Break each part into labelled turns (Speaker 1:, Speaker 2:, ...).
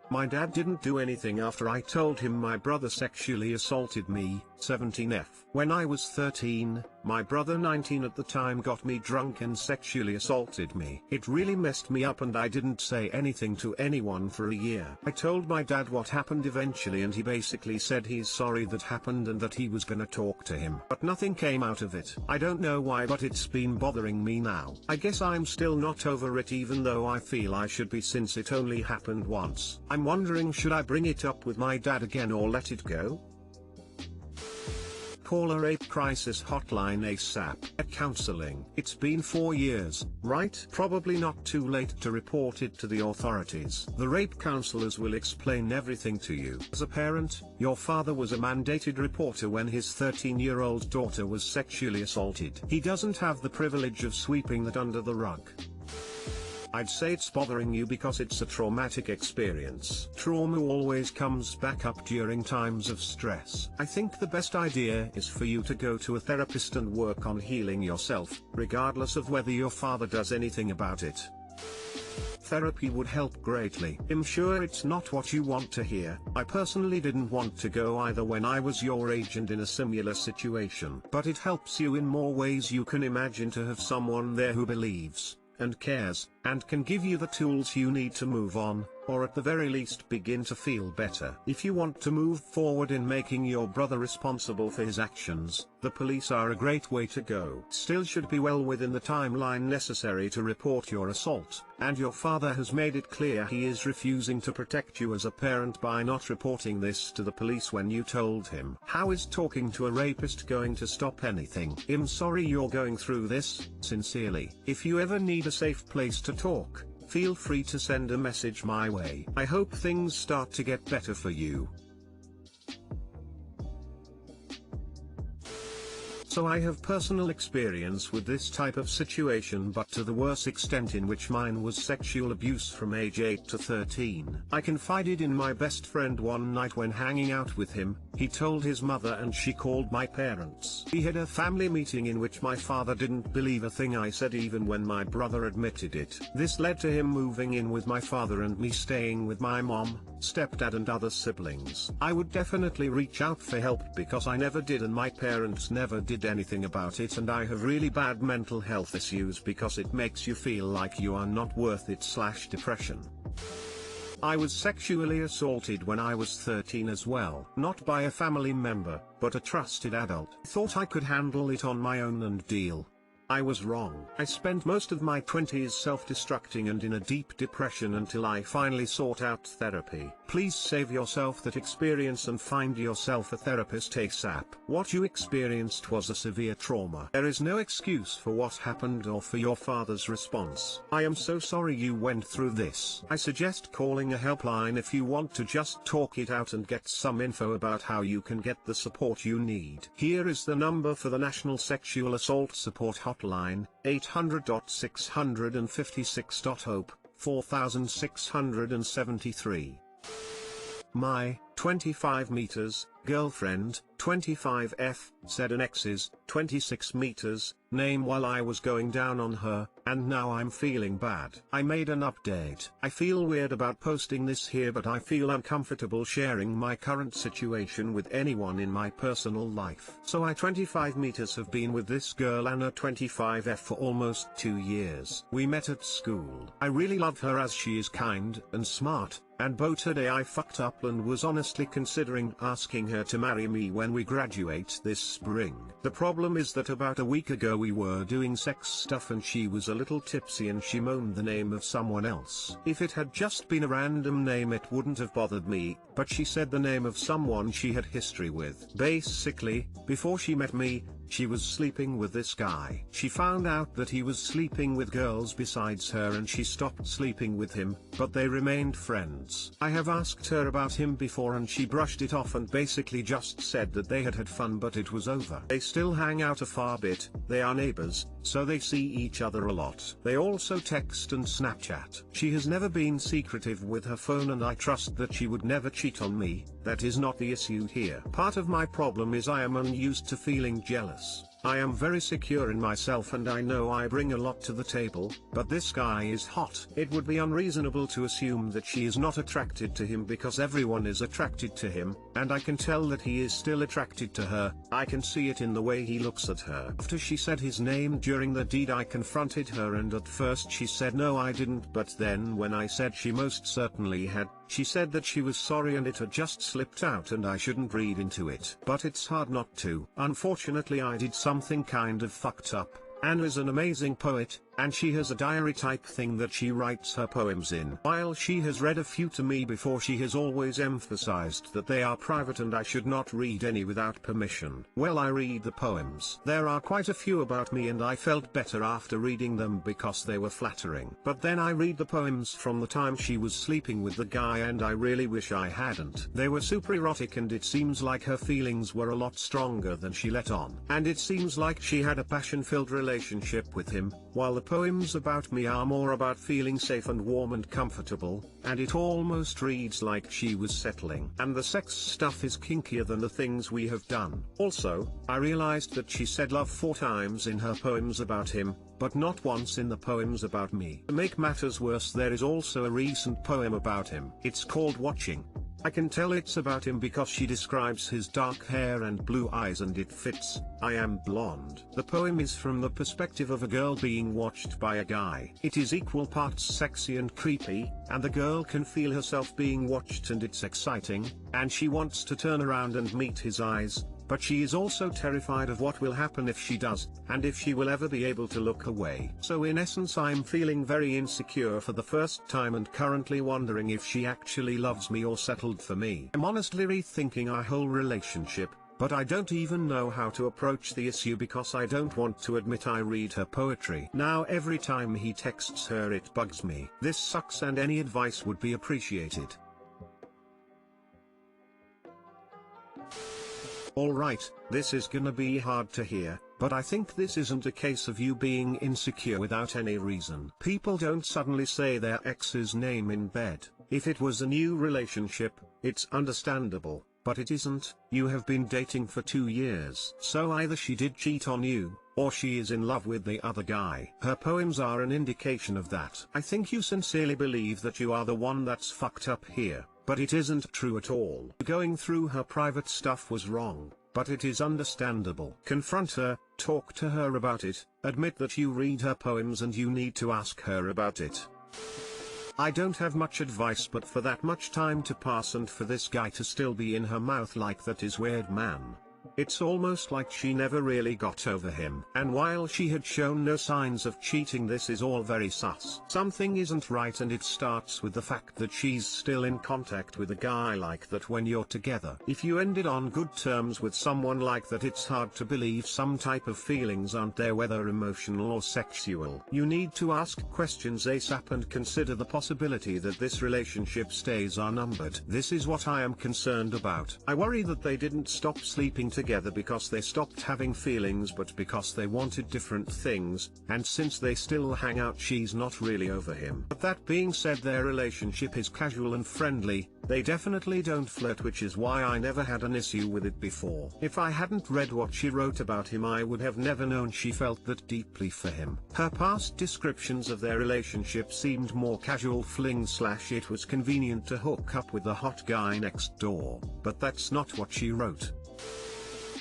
Speaker 1: My dad didn't do anything after I told him my brother sexually assaulted me, 17F. When I was 13, my brother 19 at the time got me drunk and sexually assaulted me. It really messed me up and I didn't say anything to anyone for a year. I told my dad what happened eventually and he basically said he's sorry that happened and that he was gonna talk to him. But nothing came out of it. I don't know why, but it's been bothering me now. I guess I'm still not over it even though I feel I should be since it only happened once. I'm wondering, should I bring it up with my dad again or let it go? Call a rape crisis hotline ASAP. Counseling. It's been 4 years, right? Probably not too late to report it to the authorities. The rape counselors will explain everything to you. As a parent, your father was a mandated reporter when his 13-year-old daughter was sexually assaulted. He doesn't have the privilege of sweeping that under the rug. I'd say it's bothering you because it's a traumatic experience. Trauma always comes back up during times of stress. I think the best idea is for you to go to a therapist and work on healing yourself, regardless of whether your father does anything about it. Therapy would help greatly. I'm sure it's not what you want to hear. I personally didn't want to go either when I was your age and in a similar situation. But it helps you in more ways you can imagine to have someone there who believes and cares, and can give you the tools you need to move on, or at the very least begin to feel better. If you want to move forward in making your brother responsible for his actions, the police are a great way to go. Still should be well within the timeline necessary to report your assault, and your father has made it clear he is refusing to protect you as a parent by not reporting this to the police when you told him. How is talking to a rapist going to stop anything? I'm sorry you're going through this, sincerely. If you ever need a safe place to talk, feel free to send a message my way. I hope things start to get better for you. So I have personal experience with this type of situation, but to the worse extent in which mine was sexual abuse from age 8 to 13. I confided in my best friend one night when hanging out with him. He told his mother and she called my parents. We had a family meeting in which my father didn't believe a thing I said even when my brother admitted it. This led to him moving in with my father and me staying with my mom, stepdad and other siblings. I would definitely reach out for help because I never did and my parents never did anything about it, and I have really bad mental health issues because it makes you feel like you are not worth it / depression. I was sexually assaulted when I was 13 as well. Not by a family member, but a trusted adult. Thought I could handle it on my own and deal. I was wrong. I spent most of my 20s self-destructing and in a deep depression until I finally sought out therapy. Please save yourself that experience and find yourself a therapist ASAP. What you experienced was a severe trauma. There is no excuse for what happened or for your father's response. I am so sorry you went through this. I suggest calling a helpline if you want to just talk it out and get some info about how you can get the support you need. Here is the number for the National Sexual Assault Support Hotline, 800.656.hope, 4673. My 25 meters, girlfriend, 25F, said an ex's, 26 meters, name while I was going down on her, and now I'm feeling bad. I made an update. I feel weird about posting this here, but I feel uncomfortable sharing my current situation with anyone in my personal life. So I 25 meters have been with this girl Anna 25F for almost 2 years. We met at school. I really love her as she is kind and smart, and both today I fucked up and was honestly considering asking her to marry me when we graduate this spring. The problem is that about a week ago we were doing sex stuff and she was a little tipsy and she moaned the name of someone else. If it had just been a random name it wouldn't have bothered me, but she said the name of someone she had history with. Basically, before she met me, she was sleeping with this guy. She found out that he was sleeping with girls besides her and she stopped sleeping with him, but they remained friends. I have asked her about him before and she brushed it off and basically just said that they had fun but it was over. They still hang out a far bit, they are neighbors, so they see each other a lot. They also text and Snapchat. She has never been secretive with her phone and I trust that she would never cheat on me. That is not the issue here. Part of my problem is I am unused to feeling jealous. I am very secure in myself and I know I bring a lot to the table, but this guy is hot. It would be unreasonable to assume that she is not attracted to him because everyone is attracted to him, and I can tell that he is still attracted to her. I can see it in the way he looks at her. After she said his name during the deed, I confronted her and at first she said no I didn't, but then when I said she most certainly had, she said that she was sorry and it had just slipped out and I shouldn't read into it. But it's hard not to. Unfortunately I did something kind of fucked up. Anne is an amazing poet, and she has a diary type thing that she writes her poems in. While she has read a few to me before, she has always emphasized that they are private and I should not read any without permission. Well, I read the poems. There are quite a few about me and I felt better after reading them because they were flattering. But then I read the poems from the time she was sleeping with the guy and I really wish I hadn't. They were super erotic and it seems like her feelings were a lot stronger than she let on. And it seems like she had a passion-filled relationship with him, while the poems about me are more about feeling safe and warm and comfortable, and it almost reads like she was settling. And the sex stuff is kinkier than the things we have done. Also, I realized that she said love 4 times in her poems about him, but not once in the poems about me. To make matters worse, there is also a recent poem about him. It's called Watching. I can tell it's about him because she describes his dark hair and blue eyes and it fits. I am blonde. The poem is from the perspective of a girl being watched by a guy. It is equal parts sexy and creepy, and the girl can feel herself being watched and it's exciting, and she wants to turn around and meet his eyes, but she is also terrified of what will happen if she does, and if she will ever be able to look away. So in essence I'm feeling very insecure for the first time and currently wondering if she actually loves me or settled for me. I'm honestly rethinking our whole relationship, but I don't even know how to approach the issue because I don't want to admit I read her poetry. Now every time he texts her it bugs me. This sucks and any advice would be appreciated. Alright, this is gonna be hard to hear, but I think this isn't a case of you being insecure without any reason. People don't suddenly say their ex's name in bed. If it was a new relationship, it's understandable, but it isn't. You have been dating for 2 years. So either she did cheat on you, or she is in love with the other guy. Her poems are an indication of that. I think you sincerely believe that you are the one that's fucked up here. But it isn't true at all. Going through her private stuff was wrong, but it is understandable. Confront her, talk to her about it, admit that you read her poems and you need to ask her about it. I don't have much advice, but for that much time to pass and for this guy to still be in her mouth like that is weird, man. It's almost like she never really got over him. And while she had shown no signs of cheating, this is all very sus. Something isn't right, and it starts with the fact that she's still in contact with a guy like that when you're together. If you ended on good terms with someone like that, it's hard to believe some type of feelings aren't there, whether emotional or sexual. You need to ask questions ASAP and consider the possibility that this relationship stays unnumbered. This is what I am concerned about. I worry that they didn't stop sleeping together because they stopped having feelings, but because they wanted different things, and since they still hang out, she's not really over him. But that being said, their relationship is casual and friendly. They definitely don't flirt, which is why I never had an issue with it before. If I hadn't read what she wrote about him, I would have never known she felt that deeply for him. Her past descriptions of their relationship seemed more casual fling / it was convenient to hook up with the hot guy next door, but that's not what she wrote.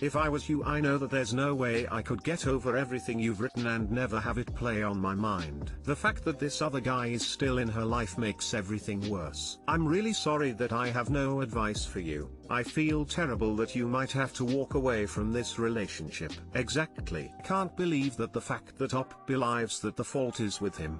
Speaker 1: If I was you, I know that there's no way I could get over everything you've written and never have it play on my mind. The fact that this other guy is still in her life makes everything worse. I'm really sorry that I have no advice for you. I feel terrible that you might have to walk away from this relationship. Exactly. Can't believe that the fact that Op believes that the fault is with him.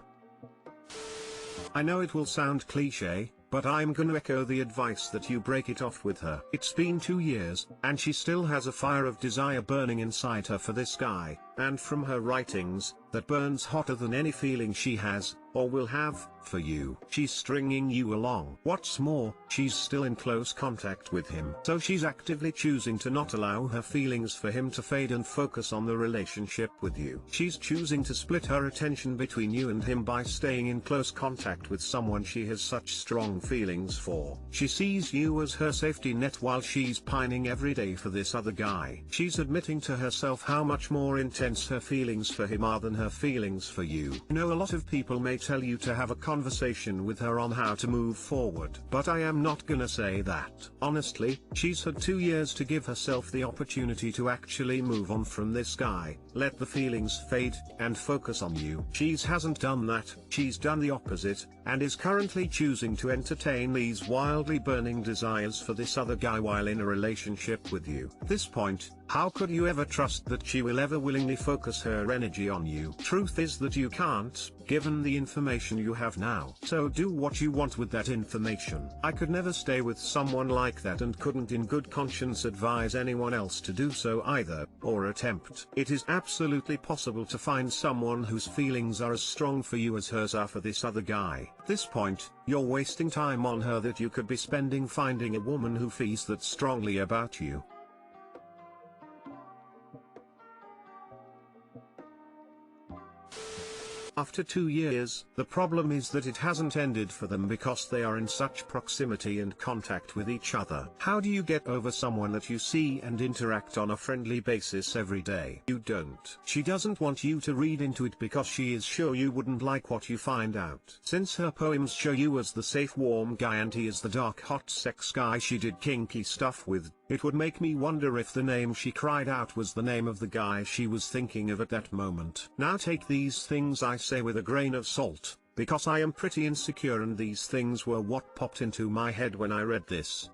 Speaker 1: I know it will sound cliche, but I'm gonna echo the advice that you break it off with her. It's been 2 years, and she still has a fire of desire burning inside her for this guy, and from her writings, that burns hotter than any feeling she has, or will have, for you. She's stringing you along. What's more, she's still in close contact with him. So she's actively choosing to not allow her feelings for him to fade and focus on the relationship with you. She's choosing to split her attention between you and him by staying in close contact with someone she has such strong feelings for. She sees you as her safety net while she's pining every day for this other guy. She's admitting to herself how much more intense her feelings for him are than her feelings for you. I know a lot of people may tell you to have a conversation with her on how to move forward, but I am not gonna say that. Honestly, she's had 2 years to give herself the opportunity to actually move on from this guy, let the feelings fade, and focus on you. She hasn't done that. She's done the opposite, and is currently choosing to entertain these wildly burning desires for this other guy while in a relationship with you. At this point, how could you ever trust that she will ever willingly focus her energy on you? Truth is that you can't, given the information you have now. So do what you want with that information. I could never stay with someone like that and couldn't in good conscience advise anyone else to do so either, or attempt. It is absolutely possible to find someone whose feelings are as strong for you as hers are for this other guy. At this point, you're wasting time on her that you could be spending finding a woman who feels that strongly about you. After 2 years, the problem is that it hasn't ended for them because they are in such proximity and contact with each other. How do you get over someone that you see and interact on a friendly basis every day? You don't. She doesn't want you to read into it because she is sure you wouldn't like what you find out. Since her poems show you as the safe warm guy and he is the dark hot sex guy she did kinky stuff with, it would make me wonder if the name she cried out was the name of the guy she was thinking of at that moment. Now take these things I say with a grain of salt, because I am pretty insecure and these things were what popped into my head when I read this.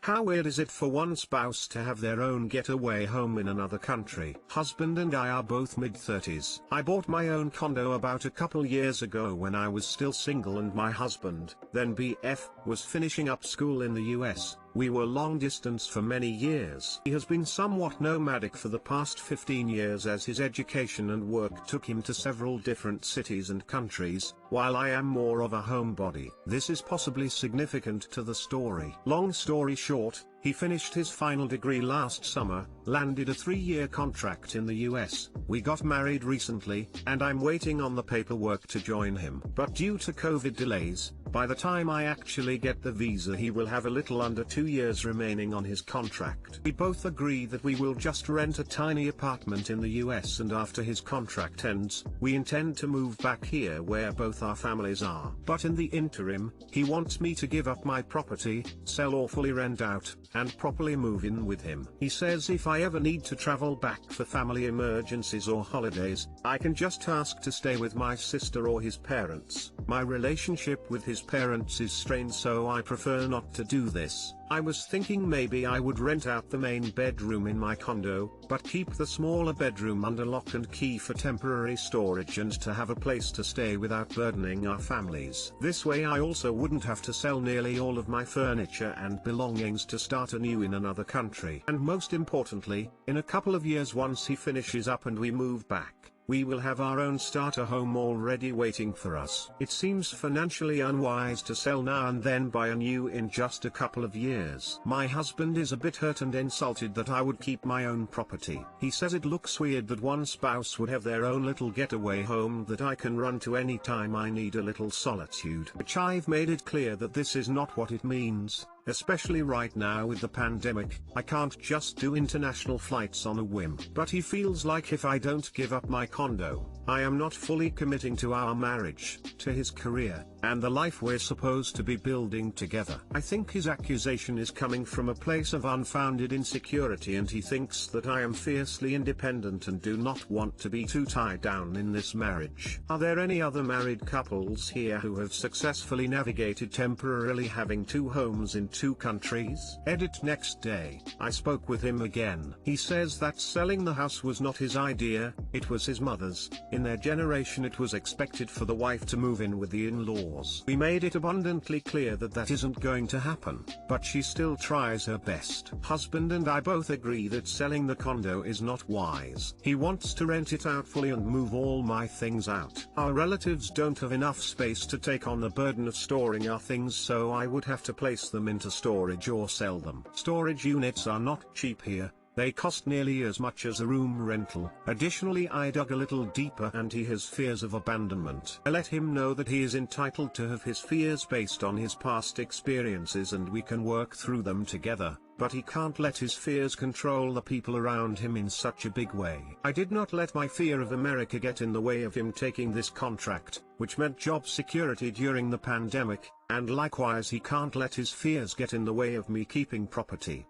Speaker 1: How weird is it for one spouse to have their own getaway home in another country? Husband and I are both mid-30s. I bought my own condo about a couple years ago when I was still single and my husband, then BF, was finishing up school in the US. We were long distance for many years. He has been somewhat nomadic for the past 15 years as his education and work took him to several different cities and countries, while I am more of a homebody. This is possibly significant to the story. Long story short, he finished his final degree last summer, landed a 3-year contract in the US, we got married recently, and I'm waiting on the paperwork to join him. But due to COVID delays, by the time I actually get the visa he will have a little under 2 years remaining on his contract. We both agree that we will just rent a tiny apartment in the US and after his contract ends, we intend to move back here where both our families are. But in the interim, he wants me to give up my property, sell or fully rent out, and properly move in with him. He says if I ever need to travel back for family emergencies or holidays, I can just ask to stay with my sister or his parents. My relationship with his parents is strained, so I prefer not to do this. I was thinking maybe I would rent out the main bedroom in my condo, but keep the smaller bedroom under lock and key for temporary storage and to have a place to stay without burdening our families. This way I also wouldn't have to sell nearly all of my furniture and belongings to start anew in another country. And most importantly, in a couple of years once he finishes up and we move back, we will have our own starter home already waiting for us. It seems financially unwise to sell now and then buy a new in just a couple of years. My husband is a bit hurt and insulted that I would keep my own property. He says it looks weird that one spouse would have their own little getaway home that I can run to any time I need a little solitude. Which I've made it clear that this is not what it means. Especially right now with the pandemic, I can't just do international flights on a whim. But he feels like if I don't give up my condo, I am not fully committing to our marriage, to his career, and the life we're supposed to be building together. I think his accusation is coming from a place of unfounded insecurity, and he thinks that I am fiercely independent and do not want to be too tied down in this marriage. Are there any other married couples here who have successfully navigated temporarily having two homes in 2 countries. Edit next day, I spoke with him again. He says that selling the house was not his idea, it was his mother's. In their generation it was expected for the wife to move in with the in-laws. We made it abundantly clear that that isn't going to happen, but she still tries her best. Husband and I both agree that selling the condo is not wise. He wants to rent it out fully and move all my things out. Our relatives don't have enough space to take on the burden of storing our things, so I would have to place them into storage or sell them. Storage units are not cheap here. They cost nearly as much as a room rental. Additionally, I dug a little deeper and he has fears of abandonment. I let him know that he is entitled to have his fears based on his past experiences and we can work through them together, but he can't let his fears control the people around him in such a big way. I did not let my fear of America get in the way of him taking this contract, which meant job security during the pandemic, and likewise he can't let his fears get in the way of me keeping property.